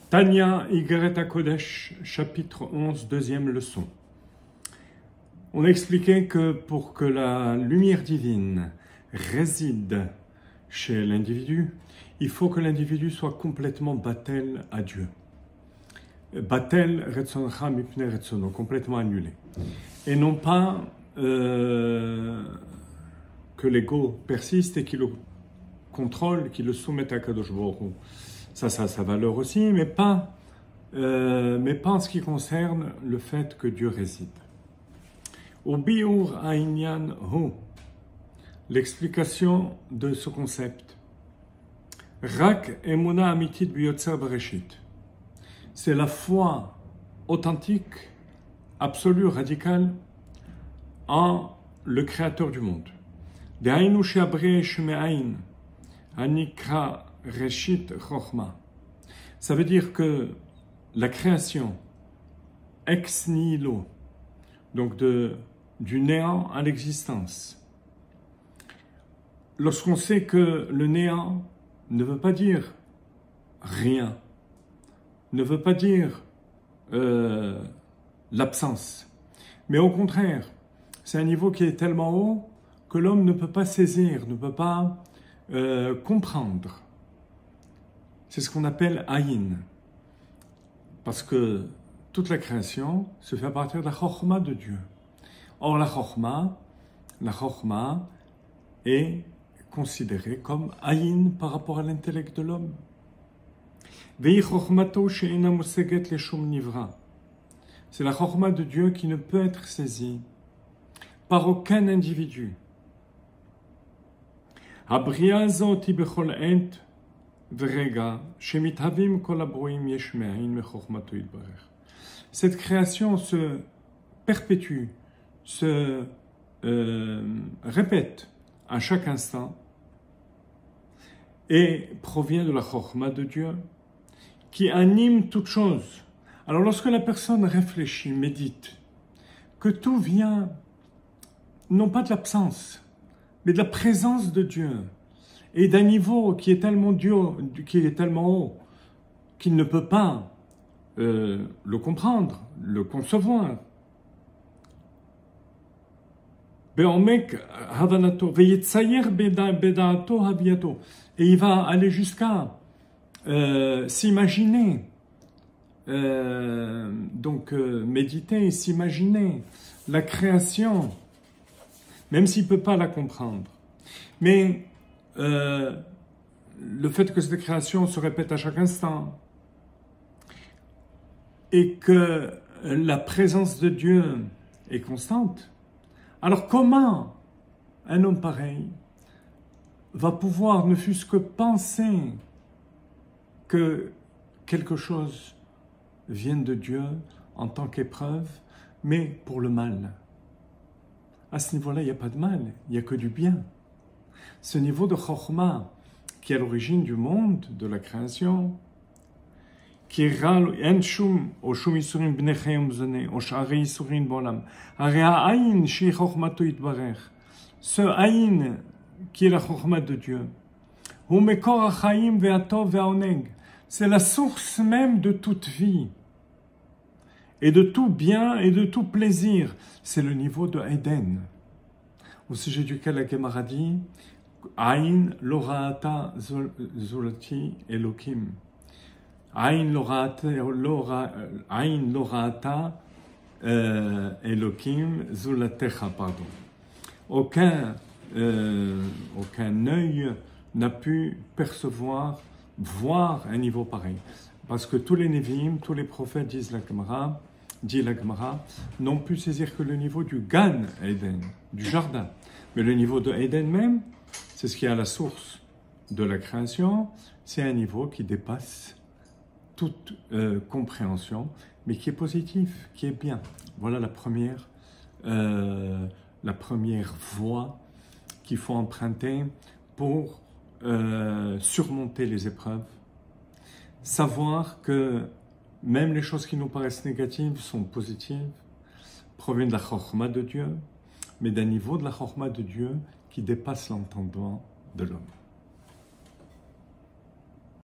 Tanya Igeret HaKodesh, chapitre 11, deuxième leçon. On a expliqué que pour que la lumière divine réside chez l'individu, il faut que l'individu soit complètement batel à Dieu. Batel retzoncha mipnei retzono, complètement annulé. Et non pas que l'ego persiste et qu'il le contrôle, qu'il le soumette à Kadosh Baruch Hu. Ça a sa valeur aussi, mais pas en ce qui concerne le fait que Dieu réside. Au biur ha'inyan hu, l'explication de ce concept. Rak emuna amitit biyotzer bereshit. C'est la foi authentique, absolue, radicale en le Créateur du monde. Dehainu she'abrei sheme'ain hanikra Reshit Chochma. Ça veut dire que la création ex nihilo, donc du néant à l'existence. Lorsqu'on sait que le néant ne veut pas dire rien, ne veut pas dire l'absence, mais au contraire, c'est un niveau qui est tellement haut que l'homme ne peut pas saisir, ne peut pas comprendre. C'est ce qu'on appelle Aïn. Parce que toute la création se fait à partir de la Chochma de Dieu. Or, la Chochma est considérée comme Aïn par rapport à l'intellect de l'homme. C'est la Chochma de Dieu qui ne peut être saisie par aucun individu. Cette création se perpétue, se répète à chaque instant et provient de la Chochma de Dieu qui anime toute chose. Alors lorsque la personne réfléchit, médite, que tout vient non pas de l'absence, mais de la présence de Dieu, et d'un niveau qui est tellement haut, qu'il ne peut pas le comprendre, le concevoir. Et il va aller jusqu'à s'imaginer, méditer, s'imaginer la création, même s'il ne peut pas la comprendre. Mais le fait que cette création se répète à chaque instant et que la présence de Dieu est constante, alors comment un homme pareil va pouvoir ne fût-ce que penser que quelque chose vienne de Dieu en tant qu'épreuve, mais pour le mal? À ce niveau-là, il n'y a pas de mal, il n'y a que du bien. Ce niveau de Chochma, qui est à l'origine du monde, de la création, qui est ce Aïn qui est la Chochma de Dieu, c'est la source même de toute vie, et de tout bien et de tout plaisir. C'est le niveau de Eden, au sujet duquel la Gemara dit Aïn loraata zulati Elokim. Aïn loraata Elokim zulatecha, pardon. Aucun œil n'a pu percevoir, voir un niveau pareil. Parce que tous les Nevi'im, tous les prophètes, dit la Gemara, n'ont pu saisir que le niveau du Gan Eden, du jardin. Mais le niveau de Eden même, c'est ce qui est à la source de la création, c'est un niveau qui dépasse toute compréhension, mais qui est positif, qui est bien. Voilà la première voie qu'il faut emprunter pour surmonter les épreuves. Savoir que même les choses qui nous paraissent négatives sont positives, proviennent de la Chochma de Dieu, mais d'un niveau de la Chochma de Dieu qui dépasse l'entendement de l'homme.